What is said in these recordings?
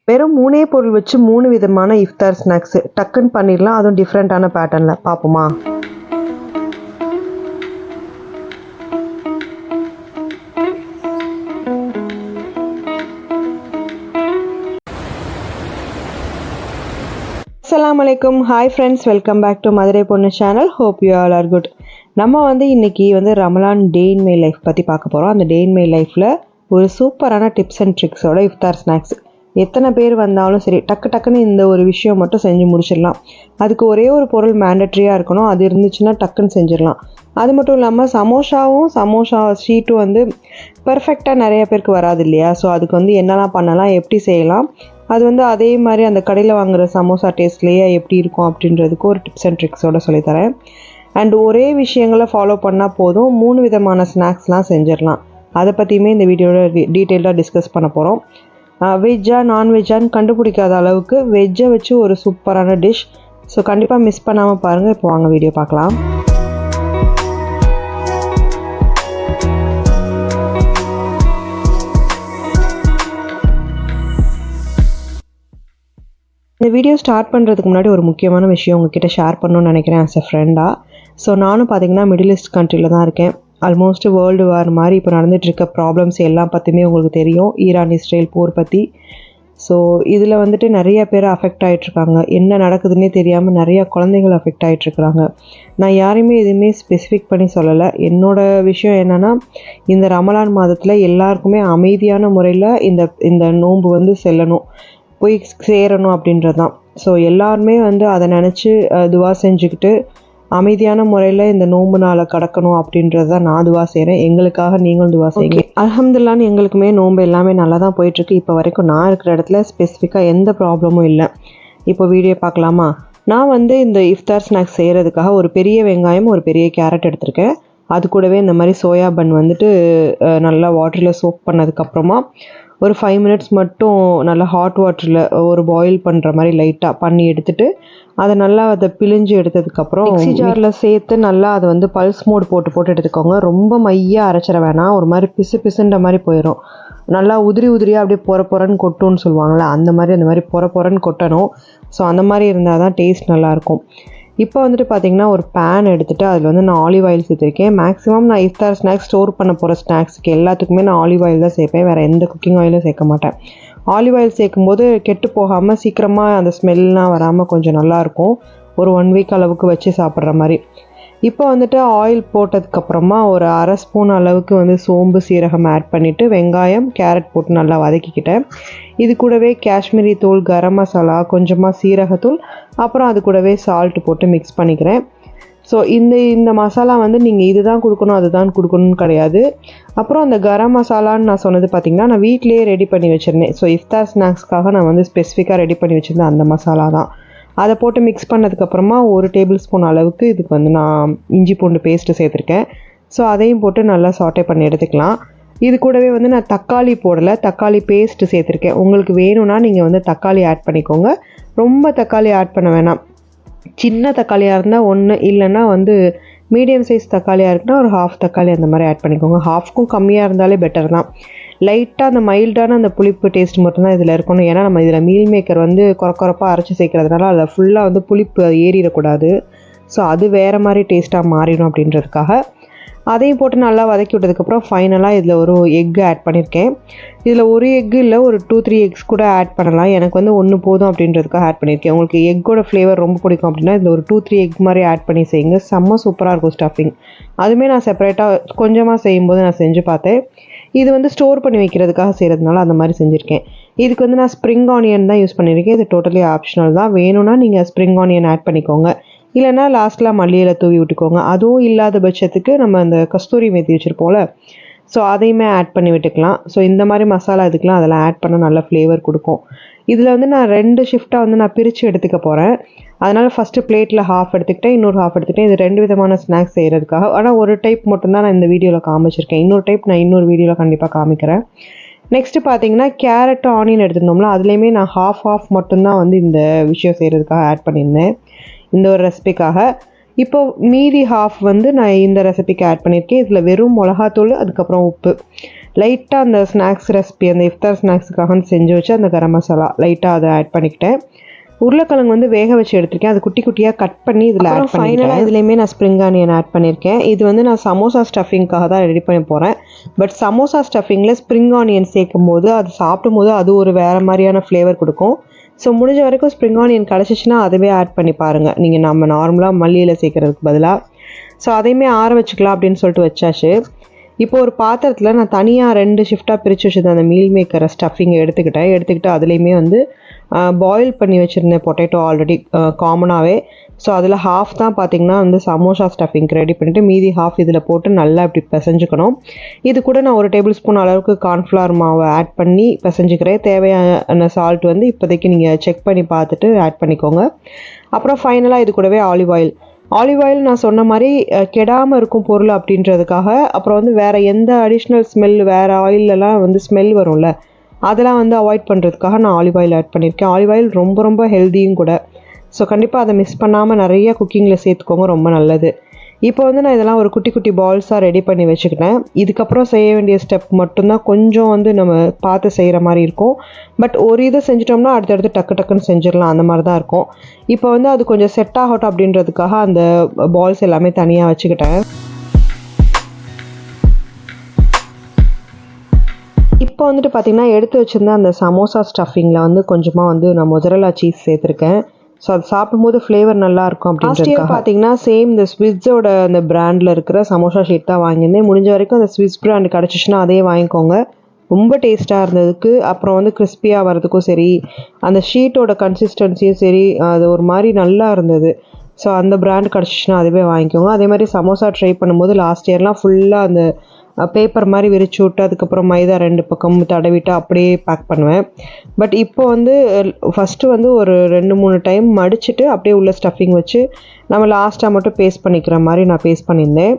வெறும் 3 பொருள் வச்சு 3 விதமான இஃப்தார் ஸ்நாக்ஸ் டக்குன்னு பண்ணிடலாம். அதுவும் டிஃப்ரெண்ட்டான பேட்டர்னில் பார்ப்போமா? அஸ்ஸலாமு அலைக்கும். Hi friends, welcome back to Madurai பொண்ணு channel. Hope you all are good. நம்ம இன்றைக்கி Ramadan day in my life பற்றி பார்க்க போகிறோம். அந்த டே இன் மை லைஃப்பில் ஒரு சூப்பரான டிப்ஸ் அண்ட் ட்ரிக்ஸோட இஃப்தார் ஸ்நாக்ஸ். எத்தனை பேர் வந்தாலும் சரி, டக்குன்னு இந்த ஒரு விஷயம் மட்டும் செஞ்சு முடிச்சிடலாம். அதுக்கு ஒரே ஒரு பொருள் மேண்டட்ரியாக இருக்கணும். அது இருந்துச்சுன்னா டக்குன்னு செஞ்சிடலாம். அது மட்டும் இல்லாமல் சமோசா ஷீட்டும் பர்ஃபெக்டாக நிறைய பேருக்கு வராது இல்லையா? ஸோ அதுக்கு என்னெல்லாம் பண்ணலாம், எப்படி செய்யலாம், அது அதே மாதிரி அந்த கடையில் வாங்குகிற சமோசா டேஸ்ட்லேயே எப்படி இருக்கும் அப்படின்றதுக்கு ஒரு டிப்ஸ் அண்ட் ட்ரிக்ஸோடு சொல்லித்தரேன். அண்ட் ஒரே விஷயங்களை ஃபாலோ பண்ணால் போதும், 3 விதமான ஸ்நாக்ஸ்லாம் செஞ்சிடலாம். அதை பற்றியுமே இந்த வீடியோவில் டீட்டெயிலாக டிஸ்கஸ் பண்ண போகிறோம். வெஜ்ஜா நான்வெஜ்ஜான்னு கண்டுபிடிக்காத அளவுக்கு வெஜ்ஜை வச்சு ஒரு சூப்பரான டிஷ். ஸோ கண்டிப்பாக மிஸ் பண்ணாமல் பாருங்கள். இப்போ வாங்க வீடியோ பார்க்கலாம். இந்த வீடியோ ஸ்டார்ட் பண்ணுறதுக்கு முன்னாடி ஒரு முக்கியமான விஷயம் உங்ககிட்ட ஷேர் பண்ணணும்னு நினைக்கிறேன் ஆஸ் எ ஃப்ரெண்டாக. ஸோ நானும் பார்த்திங்கன்னா மிடில் ஈஸ்ட் கண்ட்ரியில் தான் இருக்கேன். ஆல்மோஸ்ட் வேர்ல்டு வார் மாதிரி இப்போ நடந்துகிட்ருக்க ப்ராப்ளம்ஸ் எல்லாம் பற்றியுமே உங்களுக்கு தெரியும், ஈரான் இஸ்ரேல் போர் பற்றி. ஸோ இதில் நிறைய பேர் அஃபெக்ட் ஆகிட்ருக்காங்க. என்ன நடக்குதுன்னே தெரியாமல் நிறையா குழந்தைகள் அஃபெக்ட் ஆகிட்ருக்குறாங்க. நான் யாரையுமே எதுவுமே ஸ்பெசிஃபிக் பண்ணி சொல்லலை. என்னோடய விஷயம் என்னென்னா, இந்த ரமலான் மாதத்தில் எல்லாருக்குமே அமைதியான முறையில் இந்த நோன்பு செல்லணும், போய் சேரணும் அப்படின்றது தான். ஸோ எல்லாருமே அதை நினச்சி துவா செஞ்சுக்கிட்டு அமைதியான முறையில் இந்த நோன்பு நாளை கடக்கணும் அப்படின்றது தான் நான் துவா செய்கிறேன். எங்களுக்காக நீங்களும் துவா செய்யுங்க. அல்ஹம்துலில்லாஹ் எங்களுக்குமே நோன்பு எல்லாமே நல்லா தான் போயிட்டுருக்கு. இப்போ வரைக்கும் நான் இருக்கிற இடத்துல ஸ்பெசிஃபிக்காக எந்த ப்ராப்ளமும் இல்லை. இப்போ வீடியோ பார்க்கலாமா? நான் இந்த இஃப்தார் ஸ்நாக்ஸ் செய்கிறதுக்காக ஒரு பெரிய வெங்காயம், ஒரு பெரிய கேரட் எடுத்திருக்கேன். அது கூடவே இந்த மாதிரி சோயா பன் நல்லா வாட்டரில் சோக் பண்ணதுக்கப்புறமா ஒரு 5 மினிட்ஸ் மட்டும் நல்லா ஹாட் வாட்டரில் ஒரு பாயில் பண்ணுற மாதிரி லைட்டாக பண்ணி எடுத்துகிட்டு அதை பிழிஞ்சு எடுத்ததுக்கப்புறம் மிக்ஸி ஜாரில் சேர்த்து நல்லா அதை பல்ஸ் மோட் போட்டு எடுத்துக்கோங்க. ரொம்ப மையாக அரைச்சிட வேணாம். ஒரு மாதிரி பிசுன்ற மாதிரி போயிடும். நல்லா உதிரியாக அப்படியே பொறன்னு கொட்டுன்னு சொல்லுவாங்களே, அந்த மாதிரி பொறன்னு கொட்டணும். ஸோ அந்த மாதிரி இருந்தால் தான் டேஸ்ட் நல்லாயிருக்கும். இப்போ பார்த்திங்கன்னா ஒரு பேன் எடுத்துகிட்டு அதில் நான் ஆலிவ் ஆயில் சேர்த்துருக்கேன். மேக்ஸிமம் நான் இஃப்தார் ஸ்நாக்ஸ் ஸ்டோர் பண்ண போகிற ஸ்நாக்ஸுக்கு எல்லாத்துக்குமே நான் ஆலிவ் ஆயில் தான் சேர்ப்பேன். வேறு எந்த குக்கிங் ஆயிலும் சேர்க்க மாட்டேன். ஆலிவ் ஆயில் சேர்க்கும்போது கெட்டு போகாமல் சீக்கிரமாக அந்த ஸ்மெல்லாம் வராமல் கொஞ்சம் நல்லாயிருக்கும். ஒரு 1 வீக் அளவுக்கு வச்சு சாப்பிட்ற மாதிரி. இப்போ ஆயில் போட்டதுக்கப்புறமா ஒரு அரை ஸ்பூன் அளவுக்கு சோம்பு சீரகம் ஆட் பண்ணிவிட்டு வெங்காயம் கேரட் போட்டு நல்லா வதக்கிக்கிட்டேன். இது கூடவே காஷ்மீரி தூள், கரம் மசாலா, கொஞ்சமாக சீரகத்தூள், அப்புறம் அது கூடவே சால்ட்டு போட்டு மிக்ஸ் பண்ணிக்கிறேன். ஸோ இந்த மசாலா நீங்கள் இதுதான் கொடுக்கணும் அதுதான் கொடுக்கணும்னு கிடையாது. அப்புறம் அந்த கரம் மசாலான்னு நான் சொன்னது பார்த்திங்கன்னா நான் வீட்டிலேயே ரெடி பண்ணி வச்சுருந்தேன். ஸோ இஃப்தார் ஸ்நாக்ஸ்க்காக நான் ஸ்பெசிஃபிக்காக ரெடி பண்ணி வச்சுருந்தேன் அந்த மசாலா தான். அதை போட்டு மிக்ஸ் பண்ணதுக்கப்புறமா 1 டேபிள் ஸ்பூன் அளவுக்கு இதுக்கு நான் இஞ்சி பூண்டு பேஸ்ட்டு சேர்த்துருக்கேன். ஸோ அதையும் போட்டு நல்லா சாட்டே பண்ணி எடுத்துக்கலாம். இது கூடவே நான் தக்காளி போடலை, தக்காளி பேஸ்ட்டு சேர்த்துருக்கேன். உங்களுக்கு வேணும்னா நீங்கள் தக்காளி ஆட் பண்ணிக்கோங்க. ரொம்ப தக்காளி ஆட் பண்ண வேணாம். சின்ன தக்காளியாக இருந்தால் 1, இல்லைன்னா மீடியம் சைஸ் தக்காளியாக இருக்குன்னா ஒரு 1/2 தக்காளி அந்த மாதிரி ஆட் பண்ணிக்கோங்க. 1/2க்கும் கம்மியாக இருந்தாலே பெட்டர் தான். லைட்டாக அந்த மைல்டான அந்த புளிப்பு டேஸ்ட் மட்டும்தான் இதில் இருக்கணும். ஏன்னா நம்ம இதில் மீல் மேக்கர் கொரப்பாக அரைச்சி சேர்க்கறதுனால அதில் ஃபுல்லாக புளிப்பு ஏறிடக்கூடாது. ஸோ அது வேறு மாதிரி டேஸ்ட்டாக மாறிடும் அப்படின்றதுக்காக அதையும் போட்டு நல்லா வதக்கி விட்டதுக்கப்புறம் ஃபைனலாக இதில் ஒரு எக்கு ஆட் பண்ணியிருக்கேன். இதில் ஒரு எக்கு இல்லை, ஒரு 2-3 எக்ஸ் கூட ஆட் பண்ணலாம். எனக்கு 1 போதும் அப்படின்றதுக்காக ஆட் பண்ணியிருக்கேன். உங்களுக்கு எக்கோட ஃப்ளேவர் ரொம்ப பிடிக்கும் அப்படின்னா இதில் ஒரு 2-3 எக் மாதிரி ஆட் பண்ணி செய்யுங்க. செம்ம சூப்பராக இருக்கும் ஸ்டஃபிங். அதுவுமே நான் செப்பரேட்டாக கொஞ்சமாக செய்யும்போது நான் செஞ்சு பார்த்தேன். இது ஸ்டோர் பண்ணி வைக்கிறதுக்காக செய்கிறதுனால அந்த மாதிரி செஞ்சுருக்கேன். இதுக்கு நான் ஸ்ப்ரிங் ஆனியன் தான் யூஸ் பண்ணியிருக்கேன். இது டோட்டலி ஆப்ஷனல் தான். வேணும்னா நீங்கள் ஸ்ப்ரிங் ஆனியன் ஆட் பண்ணிக்கோங்க, இல்லைனா லாஸ்ட்டில் மல்லியில் தூவி விட்டுக்கோங்க. அதுவும் இல்லாத பட்சத்துக்கு நம்ம அந்த கஸ்தூரி மேத்தி வச்சுருப்போம்ல, ஸோ அதையுமே ஆட் பண்ணி விட்டுக்கலாம். ஸோ இந்த மாதிரி மசாலா இதுக்கெலாம் அதெல்லாம் ஆட் பண்ண நல்ல ஃப்ளேவர் கொடுக்கும். இதில் நான் 2 ஷிஃப்ட்டாக நான் பிரித்து எடுத்துக்க போகிறேன். அதனால் ஃபஸ்ட்டு பிளேட்டில் 1/2 எடுத்துக்கிட்டேன், இன்னொரு 1/2 எடுத்துக்கிட்டேன். இது 2 விதமான ஸ்நாக்ஸ் செய்கிறதுக்காக. ஆனால் ஒரு டைப் மட்டும்தான் நான் இந்த வீடியோவில் காமிச்சிருக்கேன். இன்னொரு டைப் நான் இன்னொரு வீடியோவில் கண்டிப்பாக காமிக்கிறேன். நெக்ஸ்ட்டு பார்த்தீங்கன்னா கேரட்டு ஆனியன் எடுத்துருந்தோம்ல, அதுலேயுமே நான் 1/2 மட்டும்தான் இந்த விஷயம் செய்கிறதுக்காக ஆட் பண்ணியிருந்தேன் இந்த ஒரு ரெசிபிக்காக. இப்போது மீதி 1/2 நான் இந்த ரெசிபிக்கு ஆட் பண்ணியிருக்கேன். இதில் வெறும் மிளகாத்தூள், அதுக்கப்புறம் உப்பு, லைட்டாக அந்த ஸ்நாக்ஸ் ரெசிபி அந்த இஃப்தார் ஸ்நாக்ஸுக்காக செஞ்சு வச்சு அந்த கரம் மசாலா லைட்டாக அதை ஆட் பண்ணிக்கிட்டேன். உருளைக்கிழங்கு வந்து வேக வச்சு எடுத்திருக்கேன். அது குட்டி குட்டியாக கட் பண்ணி இதில் ஆட் ஃபைனலாக இதுலேயுமே நான் ஸ்ப்ரிங் ஆனியன் ஆட் பண்ணியிருக்கேன். இது வந்து நான் சமோசா ஸ்டஃபிங்காக தான் ரெடி பண்ண போகிறேன். பட் சமோசா ஸ்டஃபிங்கில் ஸ்ப்ரிங் ஆனியன் சேர்க்கும் போது அது சாப்பிடும்போது அது ஒரு வேறு மாதிரியான ஃப்ளேவர் கொடுக்கும். ஸோ முடிஞ்ச வரைக்கும் ஸ்ப்ரிங் ஆனியன் கிடச்சிச்சின்னா அதுவே ஆட் பண்ணி பாருங்கள், நீங்கள் நம்ம நார்மலாக மல்லியில் சேர்க்குறதுக்கு பதிலாக. ஸோ அதையுமே ஆற வச்சுக்கலாம் அப்படின்னு சொல்லிட்டு வச்சாச்சு. இப்போ ஒரு பாத்திரத்தில் நான் தனியாக 2 ஷிஃப்டாக பிரித்து வச்சுருந்தேன் அந்த மீல் மேக்கரை ஸ்டஃபிங்கை எடுத்துக்கிட்டு அதுலேயுமே வந்து பாயில் பண்ணி வச்சுருந்தேன் பொட்டேட்டோ ஆல்ரெடி காமனாகவே. ஸோ அதில் ஹாஃப் தான் பார்த்திங்கன்னா வந்து சமோசா ஸ்டஃபிங்க்கு ரெடி பண்ணிவிட்டு மீதி ஹாஃப் இதில் போட்டு நல்லா இப்படி பிசைஞ்சுக்கணும். இது கூட நான் 1 டேபிள் ஸ்பூன் அளவுக்கு கார்ன்ஃப்ளவர் மாவை ஆட் பண்ணி பிசைஞ்சுக்கிறேன். தேவையான சால்ட் வந்து இப்போதைக்கு நீங்கள் செக் பண்ணி பார்த்துட்டு ஆட் பண்ணிக்கோங்க. அப்புறம் ஃபைனலாக இது கூடவே ஆலிவ் ஆயில் நான் சொன்ன மாதிரி கெடாமல் இருக்கும் பொருள் அப்படின்றதுக்காக. அப்புறம் வந்து வேறு எந்த அடிஷ்னல் ஸ்மெல் வேறு ஆயிலெலாம் வந்து ஸ்மெல் வரும்ல, அதெல்லாம் வந்து அவாய்ட் பண்ணுறதுக்காக நான் ஆலிவ் ஆயில் ஆட் பண்ணியிருக்கேன். ஆலிவ் ஆயில் ரொம்ப ரொம்ப ஹெல்த்தியும் கூட. ஸோ கண்டிப்பாக அதை மிஸ் பண்ணாமல் நிறைய குக்கிங்கில் சேர்த்துக்கோங்க, ரொம்ப நல்லது. இப்போ வந்து நான் இதெல்லாம் ஒரு குட்டி குட்டி பால்ஸாக ரெடி பண்ணி வச்சுக்கிட்டேன். இதுக்கப்புறம் செய்ய வேண்டிய ஸ்டெப் மட்டும்தான் கொஞ்சம் வந்து நம்ம பார்த்து செய்கிற மாதிரி இருக்கும். பட் ஒரு இதை செஞ்சிட்டோம்னா அடுத்தடுத்து டக்குன்னு செஞ்சிடலாம், அந்த மாதிரி தான் இருக்கும். இப்போ வந்து அது கொஞ்சம் செட் ஆகட்டும் அப்படின்றதுக்காக அந்த பால்ஸ் எல்லாமே தனியாக வச்சுக்கிட்டேன். இப்போ வந்துட்டு பார்த்திங்கன்னா எடுத்து வச்சுருந்த அந்த சமோசா ஸ்டஃபிங்கில் வந்து கொஞ்சமாக வந்து நான் மொசரல்லா சீஸ் சேர்த்துருக்கேன். ஸோ அது சாப்பிடும்போது ஃப்ளேவர் நல்லாயிருக்கும் அப்படின்ட்டு பார்த்தீங்கன்னா சேம் இந்த ஸ்விஸ்ஸோட அந்த பிராண்டில் இருக்கிற சமோசா ஷீட் தான் வாங்கியிருந்தேன். முடிஞ்ச வரைக்கும் அந்த ஸ்விஸ் பிராண்ட் கிடச்சிச்சின்னா அதே வாங்கிக்கோங்க, ரொம்ப டேஸ்ட்டாக இருந்ததுக்கு. அப்புறம் வந்து கிறிஸ்பியாக வரதுக்கும் சரி, அந்த ஷீட்டோட கன்சிஸ்டன்சியும் சரி, அது ஒரு மாதிரி நல்லா இருந்தது. ஸோ அந்த பிராண்ட் கிடச்சிச்சின்னா அதுவே வாங்கிக்கோங்க. அதே மாதிரி சமோசா ட்ரை பண்ணும்போது லாஸ்ட் இயர்லாம் ஃபுல்லாக அந்த பேப்பர் மாதிரி விரிச்சு விட்டு அதுக்கப்புறம் மைதா 2 பக்கம் தடவிட்டு அப்படியே பேக் பண்ணுவேன். பட் இப்போ வந்து ஃபஸ்ட்டு வந்து ஒரு 2-3 டைம் மடிச்சுட்டு அப்படியே உள்ள ஸ்டஃபிங் வச்சு நம்ம லாஸ்ட்டாக மட்டும் பேஸ்ட் பண்ணிக்கிற மாதிரி நான் பேஸ்ட் பண்ணியிருந்தேன்.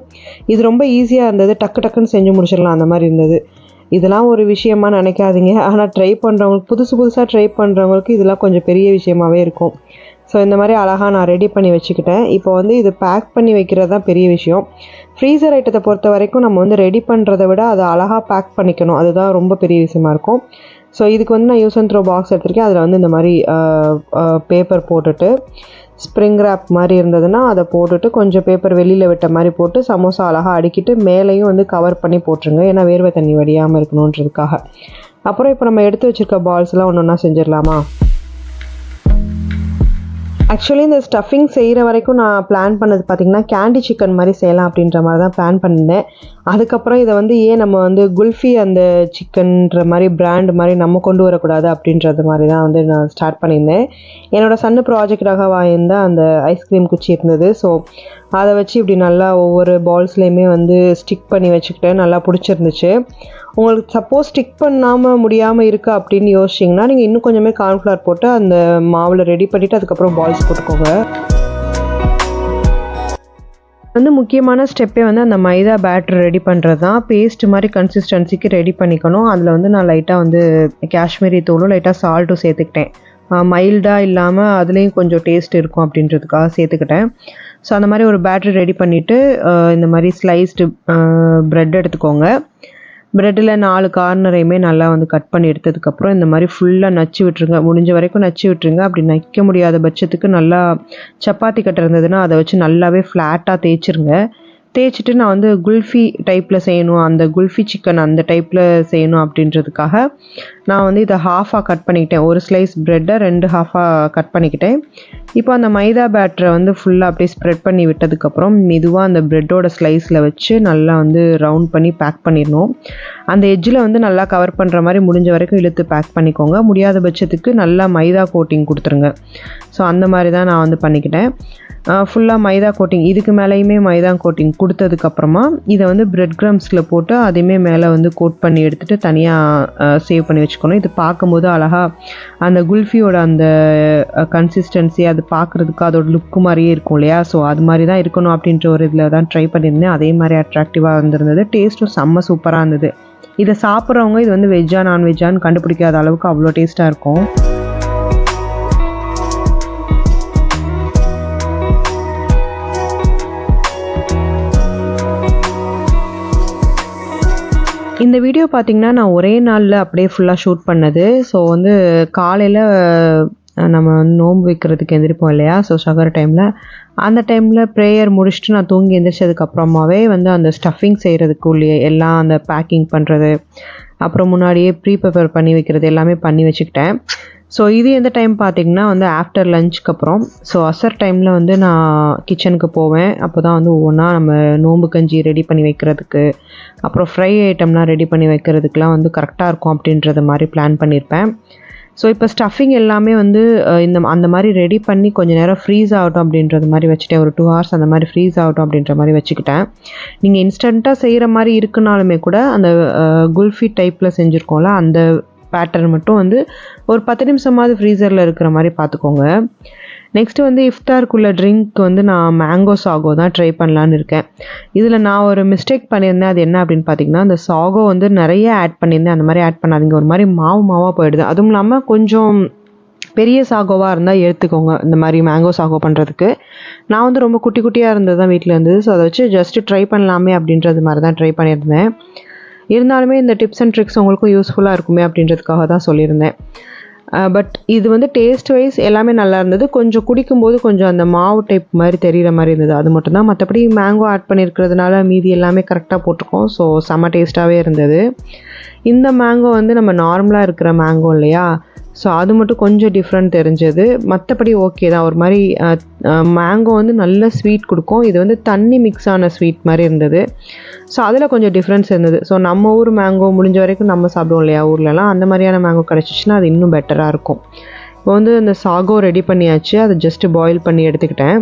இது ரொம்ப ஈஸியாக இருந்தது, டக்குன்னு செஞ்சு முடிச்சிடலாம் அந்த மாதிரி இருந்தது. இதெல்லாம் ஒரு விஷயமா நினைக்காதீங்க, ஆனால் ட்ரை பண்ணுறவங்களுக்கு புதுசாக ட்ரை பண்ணுறவங்களுக்கு இதெல்லாம் கொஞ்சம் பெரிய விஷயமாகவே இருக்கும். ஸோ இந்த மாதிரி அழகாக நான் ரெடி பண்ணி வச்சுக்கிட்டேன். இப்போ வந்து இது பேக் பண்ணி வைக்கிறது தான் பெரிய விஷயம். ஃப்ரீசர் ஐட்டத்தை பொறுத்த வரைக்கும் நம்ம வந்து ரெடி பண்ணுறதை விட அதை அழகாக பேக் பண்ணிக்கணும், அதுதான் ரொம்ப பெரிய விஷயமா இருக்கும். ஸோ இதுக்கு வந்து நான் யூஸ் அண்ட் த்ரோ பாக்ஸ் எடுத்திருக்கேன். அதில் வந்து இந்த மாதிரி பேப்பர் போட்டுட்டு ஸ்ப்ரிங் ரேப் மாதிரி இருந்ததுன்னா அதை போட்டுட்டு கொஞ்சம் பேப்பர் வெளியில் விட்ட மாதிரி போட்டு சமோசா அழகாக அடுக்கிட்டு மேலேயும் வந்து கவர் பண்ணி போட்டுருங்க, ஏன்னா வேர்வை தண்ணி வடியாமல் இருக்கணுன்றதுக்காக. அப்புறம் இப்போ நம்ம எடுத்து வச்சுருக்க பால்ஸ்லாம் ஒன்று ஒன்றா செஞ்சிடலாமா? ஆக்சுவலி இந்த ஸ்டஃபிங் செய்கிற வரைக்கும் நான் பிளான் பண்ணது பார்த்திங்கன்னா கேண்டி சிக்கன் மாதிரி செய்யலாம் அப்படின்ற மாதிரி தான் பிளான் பண்ணியிருந்தேன். அதுக்கப்புறம் இதை வந்து ஏன் நம்ம வந்து குல்ஃபி அந்த சிக்கன்ற மாதிரி பிராண்ட் மாதிரி நம்ம கொண்டு வரக்கூடாது அப்படின்றது மாதிரி தான் வந்து நான் ஸ்டார்ட் பண்ணியிருந்தேன். என்னோடய சன்னு ப்ராஜெக்டாக வாங்கியிருந்த அந்த ஐஸ்கிரீம் குச்சி இருந்தது. ஸோ அதை வச்சு இப்படி நல்லா ஒவ்வொரு பால்ஸ்லேயுமே வந்து ஸ்டிக் பண்ணி வச்சுக்கிட்டேன், நல்லா பிடிச்சிருந்துச்சு. உங்களுக்கு சப்போஸ் ஸ்டிக் பண்ணாமல் முடியாமல் இருக்குது அப்படின்னு யோசிச்சிங்கன்னா நீங்கள் இன்னும் கொஞ்சமே கார்ன்ஃப்ளவர் போட்டு அந்த மாவில் ரெடி பண்ணிவிட்டு அதுக்கப்புறம் பால்ஸ் போட்டுக்கோங்க. வந்து முக்கியமான ஸ்டெப்பே வந்து அந்த மைதா பேட்டர் ரெடி பண்ணுறது தான். பேஸ்ட் மாதிரி கன்சிஸ்டன்சிக்கு ரெடி பண்ணிக்கணும். அதில் வந்து நான் லைட்டாக வந்து காஷ்மீரி தூளும் லைட்டாக சால்ட்டும் சேர்த்துக்கிட்டேன். மைல்டாக இல்லாமல் அதுலேயும் கொஞ்சம் டேஸ்ட் இருக்கும் அப்படின்றதுக்காக சேர்த்துக்கிட்டேன். ஸோ அந்த மாதிரி ஒரு பேட்டர் ரெடி பண்ணிவிட்டு இந்த மாதிரி ஸ்லைஸ்டு ப்ரெட் எடுத்துக்கோங்க. ப்ரெட்டில் 4 கார்னரையுமே நல்லா வந்து கட் பண்ணி எடுத்ததுக்கப்புறம் இந்த மாதிரி ஃபுல்லாக நச்சு விட்டுருங்க, முடிஞ்ச வரைக்கும் நச்சு விட்டுருங்க. அப்படி நக்க முடியாத பட்சத்துக்கு நல்லா சப்பாத்தி கட்டை இருந்ததுன்னா அதை வச்சு நல்லாவே ஃப்ளாட்டாக தேய்ச்சிருங்க. தேய்ச்சிட்டு நான் வந்து குல்ஃபி டைப்பில் செய்யணும், அந்த குல்ஃபி சிக்கன் அந்த டைப்பில் செய்யணும் அப்படின்றதுக்காக நான் வந்து இதை ஹாஃபாக கட் பண்ணிக்கிட்டேன். ஒரு ஸ்லைஸ் ப்ரெட்டை 2 ஹாஃபாக கட் பண்ணிக்கிட்டேன். இப்போ அந்த மைதா பேட்டரை வந்து ஃபுல்லாக அப்படியே ஸ்ப்ரெட் பண்ணி விட்டதுக்கப்புறம் மெதுவாக அந்த ப்ரெட்டோட ஸ்லைஸில் வச்சு நல்லா வந்து ரவுண்ட் பண்ணி பேக் பண்ணிடணும். அந்த எட்ஜில் வந்து நல்லா கவர் பண்ணுற மாதிரி முடிஞ்ச வரைக்கும் இழுத்து பேக் பண்ணிக்கோங்க. முடியாத பட்சத்துக்கு நல்லா மைதா கோட்டிங் கொடுத்துருங்க. ஸோ அந்த மாதிரி தான் நான் வந்து பண்ணிக்கிட்டேன். ஃபுல்லாக மைதா கோட்டிங், இதுக்கு மேலேயுமே மைதா கோட்டிங் கொடுத்ததுக்கப்புறமா இதை வந்து பிரெட் க்ரம்ஸில் போட்டு அதையுமே மேலே வந்து கோட் பண்ணி எடுத்துகிட்டு தனியாக சேவ் பண்ணி வச்சுக்கணும். இது பார்க்கும்போது அழகாக அந்த குல்ஃபியோட அந்த கன்சிஸ்டன்சி அது பார்க்குறதுக்கு அதோட லுக்கு மாதிரியே இருக்கும் இல்லையா? ஸோ அது மாதிரி தான் இருக்கணும் அப்படின்ற ஒரு இதில் தான் ட்ரை பண்ணியிருந்தேன். அதே மாதிரி அட்ராக்டிவாக இருந்திருந்தது. டேஸ்ட்டும் செம்ம சூப்பராக இருந்தது. இதை சாப்பிட்றவங்க இது வந்து வெஜ்ஜா நான்வெஜ்ஜான்னு கண்டுபிடிக்காத அளவுக்கு அவ்வளோ டேஸ்ட்டாக இருக்கும். இந்த வீடியோ பார்த்திங்கன்னா நான் ஒரே நாளில் அப்படியே ஃபுல்லாக ஷூட் பண்ணது. ஸோ வந்து காலையில் நம்ம நோன்பு வைக்கிறதுக்கு எந்திரிப்போம் இல்லையா, ஸோ ஷகர் டைமில், அந்த டைமில் ப்ரேயர் முடிச்சுட்டு நான் தூங்கி எந்திரிச்சதுக்கப்புறமாவே வந்து அந்த ஸ்டஃபிங் செய்கிறதுக்கு உள்ளே எல்லாம் அந்த பேக்கிங் பண்ணுறது, அப்புறம் முன்னாடியே ப்ரிப்பேர் பண்ணி வைக்கிறது எல்லாமே பண்ணி வச்சுக்கிட்டேன். ஸோ இது எந்த டைம் பார்த்திங்கன்னா வந்து ஆஃப்டர் லஞ்சுக்கு அப்புறம். ஸோ அசர் டைமில் வந்து நான் கிச்சனுக்கு போவேன். அப்போ தான் வந்து ஒவ்வொன்றா நம்ம நோம்பு கஞ்சி ரெடி பண்ணி வைக்கிறதுக்கு, அப்புறம் ஃப்ரை ஐட்டம்லாம் ரெடி பண்ணி வைக்கிறதுக்கெலாம் வந்து கரெக்டாக இருக்கும் அப்படின்றத மாதிரி பிளான் பண்ணியிருப்பேன். ஸோ இப்போ ஸ்டஃபிங் எல்லாமே வந்து அந்த மாதிரி ரெடி பண்ணி கொஞ்சம் நேரம் ஃப்ரீஸ் ஆகட்டும் அப்படின்றது மாதிரி வச்சுட்டேன். ஒரு 2 hours அந்த மாதிரி ஃப்ரீஸ் ஆகட்டும் அப்படின்ற மாதிரி வச்சுக்கிட்டேன். நீங்கள் இன்ஸ்டண்ட்டாக செய்கிற மாதிரி இருக்குனாலுமே கூட அந்த குல்ஃபி டைப்பில் செஞ்சுருக்கோம்ல, அந்த பேட்டர்ன் மட்டும் வந்து ஒரு 10 நிமிஷமாவது ஃப்ரீசரில் இருக்கிற மாதிரி பார்த்துக்கோங்க. நெக்ஸ்ட்டு வந்து இஃப்தாருக்குள்ள ட்ரிங்க் வந்து நான் மேங்கோ சாகோ தான் ட்ரை பண்ணலான்னு இருக்கேன். இதில் நான் ஒரு மிஸ்டேக் பண்ணியிருந்தேன். அது என்ன அப்படின்னு பார்த்தீங்கன்னா, அந்த சாகோ வந்து நிறைய ஆட் பண்ணியிருந்தேன். அந்த மாதிரி ஆட் பண்ணாதீங்க, ஒரு மாதிரி மாவாக போயிடுது. அதுவும் இல்லாமல் கொஞ்சம் பெரிய சாகோவாக இருந்தால் எடுத்துக்கோங்க இந்த மாதிரி மேங்கோ சாகோ பண்ணுறதுக்கு. நான் வந்து ரொம்ப குட்டி குட்டியாக இருந்தது தான் வீட்டில் இருந்தது. ஸோ அதை வச்சு ஜஸ்ட்டு ட்ரை பண்ணலாமே அப்படின்றது மாதிரி தான் ட்ரை பண்ணியிருந்தேன். இருந்தாலுமே இந்த டிப்ஸ் அண்ட் ட்ரிக்ஸ் உங்களுக்கும் யூஸ்ஃபுல்லாக இருக்குமே அப்படின்றதுக்காக தான் சொல்லியிருந்தேன். பட் இது வந்து டேஸ்ட் வைஸ் எல்லாமே நல்லா இருந்தது. கொஞ்சம் குடிக்கும்போது கொஞ்சம் அந்த மாவு டைப் மாதிரி தெரிகிற மாதிரி இருந்தது, அது மட்டும்தான். மற்றபடி மேங்கோ ஆட் பண்ணியிருக்கிறதுனால மீதி எல்லாமே கரெக்டாக போட்டிருக்கோம். ஸோ செம்ம டேஸ்ட்டாகவே இருந்தது. இந்த மேங்கோ வந்து நம்ம நார்மலாக இருக்கிற மேங்கோ இல்லையா, ஸோ அது மட்டும் கொஞ்சம் டிஃப்ரெண்ட் தெரிஞ்சது. மற்றபடி ஓகே தான். ஒரு மாதிரி மேங்கோ வந்து நல்ல ஸ்வீட் கொடுக்கும். இது வந்து தண்ணி மிக்ஸ் ஆன ஸ்வீட் மாதிரி இருந்தது. ஸோ அதில் கொஞ்சம் டிஃப்ரென்ஸ் இருந்தது. ஸோ நம்ம ஊர் மேங்கோ முடிஞ்ச வரைக்கும் நம்ம சாப்பிடுவோம் இல்லையா ஊர்லலாம், அந்த மாதிரியான மேங்கோ கிடச்சிச்சின்னா அது இன்னும் பெட்டராக இருக்கும். இப்போ வந்து இந்த சாகோ ரெடி பண்ணியாச்சு. அதை ஜஸ்ட்டு பாயில் பண்ணி எடுத்துக்கிட்டேன்.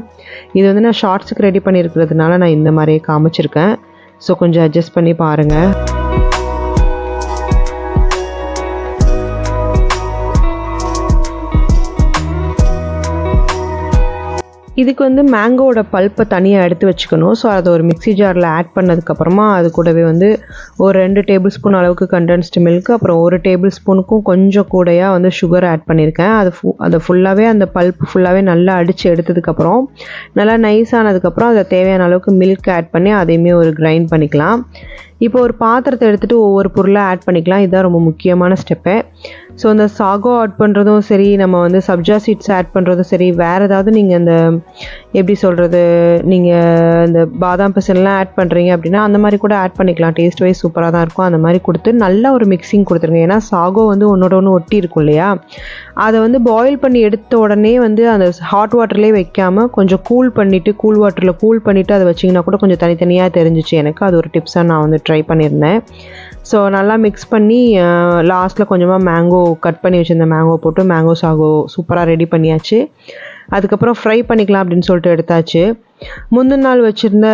இது வந்து நான் ஷார்ட்ஸுக்கு ரெடி பண்ணியிருக்கிறதுனால நான் இந்த மாதிரியே காமிச்சிருக்கேன். ஸோ கொஞ்சம் அட்ஜஸ்ட் பண்ணி பாருங்கள். இதுக்கு வந்து மேங்கோவோட பல்ப்பை தனியாக எடுத்து வச்சுக்கணும். ஸோ அதை ஒரு மிக்ஸி ஜாரில் ஆட் பண்ணதுக்கப்புறமா அது கூடவே வந்து ஒரு 2 டேபிள் ஸ்பூன் அளவுக்கு கண்டென்ஸ்டு மில்க், அப்புறம் 1 டேபிள் ஸ்பூனுக்கும் கொஞ்சம் கூடையாக வந்து சுகர் ஆட் பண்ணியிருக்கேன். அதை ஃபுல்லாகவே அந்த பல்ப் ஃபுல்லாகவே நல்லா அடித்து எடுத்ததுக்கப்புறம் நல்லா நைஸ் ஆனதுக்கப்புறம் அதை தேவையான அளவுக்கு மில்க் ஆட் பண்ணி அதையுமே ஒரு கிரைண்ட் பண்ணிக்கலாம். இப்போ ஒரு பாத்திரத்தை எடுத்துகிட்டு ஒவ்வொரு பொருளாக ஆட் பண்ணிக்கலாம். இதுதான் ரொம்ப முக்கியமான ஸ்டெப்பு. ஸோ இந்த சாகோ ஆட் பண்ணுறதும் சரி, நம்ம வந்து சப்ஜா சீட்ஸ் ஆட் பண்ணுறதும் சரி, வேறு ஏதாவது நீங்கள் அந்த எப்படி சொல்கிறது, நீங்கள் இந்த பாதாம் பிசின்லாம் ஆட் பண்ணுறீங்க அப்படின்னா அந்த மாதிரி கூட ஆட் பண்ணிக்கலாம். டேஸ்ட் வைஸ் சூப்பராக தான் இருக்கும். அந்த மாதிரி கொடுத்து நல்லா ஒரு மிக்சிங் கொடுத்துருங்க. ஏன்னா சாகோ வந்து ஒன்றோட ஒன்று ஒட்டி இருக்கும் இல்லையா, அதை வந்து பாயில் பண்ணி எடுத்த உடனே வந்து அந்த ஹாட் வாட்டர்லேயே வைக்காமல் கொஞ்சம் கூல் வாட்டரில் கூல் பண்ணிவிட்டு அதை வச்சிங்கன்னா கூட கொஞ்சம் தனித்தனியாக தெரிஞ்சிச்சு எனக்கு. அது ஒரு டிப்ஸாக நான் வந்து ட்ரை பண்ணியிருந்தேன். ஸோ நல்லா மிக்ஸ் பண்ணி லாஸ்ட்டில் கொஞ்சமாக மேங்கோ கட் பண்ணி வச்சுருந்த மேங்கோ போட்டு மேங்கோ சாகோ சூப்பராக ரெடி பண்ணியாச்சு. அதுக்கப்புறம் ஃப்ரை பண்ணிக்கலாம் அப்படின்னு சொல்லிட்டு எடுத்தாச்சு. முந்தின நாள் வச்சுருந்த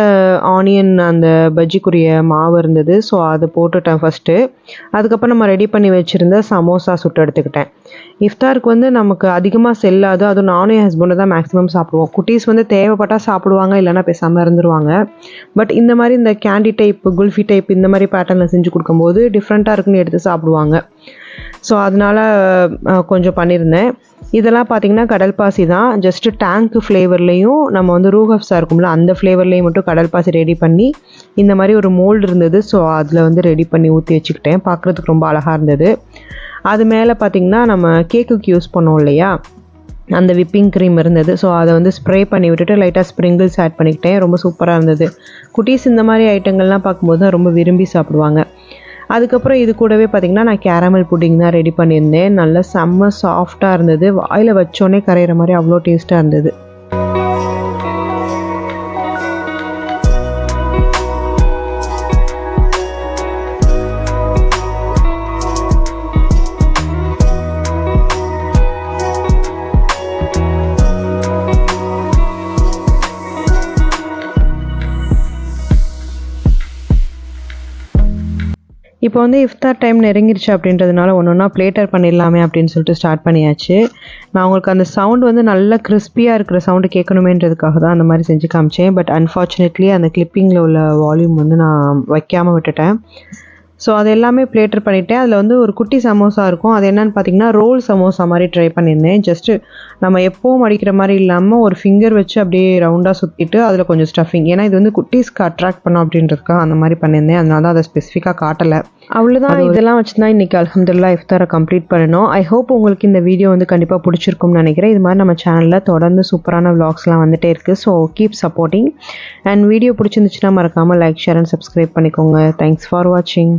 ஆனியன் அந்த பஜ்ஜிக்குரிய மாவு இருந்தது. ஸோ அதை போட்டுட்டேன் ஃபஸ்ட்டு. அதுக்கப்புறம் நம்ம ரெடி பண்ணி வச்சுருந்த சமோசா சுட்டு எடுத்துக்கிட்டேன். இஃப்தாருக்கு வந்து நமக்கு அதிகமாக செல்லாது. அதுவும் நானும் என் ஹஸ்பண்டு தான் மேக்ஸிமம் சாப்பிடுவோம். குட்டீஸ் வந்து தேவைப்பட்டால் சாப்பிடுவாங்க, இல்லைனா பேசாமல் இருந்துருவாங்க. பட் இந்த மாதிரி இந்த கேண்டி டைப், குல்ஃபி டைப் இந்த மாதிரி பேட்டர்னில் செஞ்சு கொடுக்கும்போது டிஃப்ரெண்ட்டாக இருக்குன்னு எடுத்து சாப்பிடுவாங்க. ஸோ அதனால் கொஞ்சம் பண்ணியிருந்தேன். இதெல்லாம் பார்த்திங்கன்னா கடல் பாசி தான். ஜஸ்ட்டு டேங்க்கு ஃப்ளேவர்லேயும் நம்ம வந்து ரூஹப்ஸாக இருக்கும்ல அந்த ஃப்ளேவர்லேயும் மட்டும் கடல் பாசி ரெடி பண்ணி இந்த மாதிரி ஒரு மோல்டு இருந்தது. ஸோ அதில் வந்து ரெடி பண்ணி ஊற்றி வச்சுக்கிட்டேன். பார்க்குறதுக்கு ரொம்ப அழகாக இருந்தது. அது மேலே பார்த்திங்கன்னா நம்ம கேக்குக்கு யூஸ் பண்ணோம் இல்லையா, அந்த விப்பிங் க்ரீம் இருந்தது. ஸோ அதை வந்து ஸ்ப்ரே பண்ணி விட்டுட்டு லைட்டாக ஸ்ப்ரிங்கிள்ஸ் ஆட் பண்ணிக்கிட்டேன். ரொம்ப சூப்பராக இருந்தது. குட்டீஸ் இந்த மாதிரி ஐட்டங்கள்லாம் பார்க்கும்போது தான் ரொம்ப விரும்பி சாப்பிடுவாங்க. அதுக்கப்புறம் இது கூடவே பார்த்திங்கன்னா நான் கேரமல் புட்டிங் தான் ரெடி பண்ணியிருந்தேன். நல்லா செம்ம சாஃப்டாக இருந்தது. வாயில் வச்சோடனே கரையிற மாதிரி அவ்வளோ டேஸ்ட்டாக இருந்தது. இப்போ வந்து இஃப்தார் டைம் நெருங்கிருச்சு அப்படின்றதுனால ஒன்றா பிளேட்டர் பண்ணிடலாமே அப்படின்னு சொல்லிட்டு ஸ்டார்ட் பண்ணியாச்சு. நான் உங்களுக்கு அந்த சவுண்ட் வந்து நல்லா கிறிஸ்பியாக இருக்கிற சவுண்டு கேட்கணுமேன்றதுக்காக தான் அந்த மாதிரி செஞ்சு காமிச்சேன். பட் அன்ஃபார்ச்சுனேட்லி அந்த கிளிப்பிங்கில் உள்ள வால்யூம் வந்து நான் வைக்காமல் விட்டுட்டேன். ஸோ அது எல்லாமே பிளேட்டர் பண்ணிவிட்டேன். அதில் வந்து ஒரு குட்டி சமோசா இருக்கும். அது என்னென்னு பார்த்தீங்கன்னா ரோல் சமோசா மாதிரி ட்ரை பண்ணியிருந்தேன். ஜஸ்ட்டு நம்ம எப்போவும் அடிக்கிற மாதிரி இல்லாமல் ஒரு ஃபிங்கர் வச்சு அப்படியே ரவுண்டாக சுற்றிட்டு அதில் கொஞ்சம் ஸ்டஃபிங், ஏன்னா இது வந்து குட்டீஸ்க்கு அட்ராக்ட் பண்ணோம் அப்படின்றதுக்காக அந்த மாதிரி பண்ணியிருந்தேன். அதனால தான் அதை ஸ்பெசிஃபிக்காக காட்டலை. அவ்வளோதான். இதெல்லாம் வச்சு தான் இன்றைக்கி அல்ஹம்துலில்லாஹ் இஃப்தாரை கம்ப்ளீட் பண்ணணும். ஐ ஹோப் உங்களுக்கு இந்த வீடியோ வந்து கண்டிப்பாக பிடிச்சிருக்கும்னு நினைக்கிறேன். இது மாதிரி நம்ம சேனலில் தொடர்ந்து சூப்பரான விளாக்ஸ்லாம் வந்துட்டே இருக்குது. So keep supporting. And video பிடிச்சிருந்துச்சுன்னா மறக்காமல் லைக், ஷேர் அண்ட் சப்ஸ்கிரைப் பண்ணிக்கோங்க. தேங்க்ஸ் ஃபார் வாட்சிங்.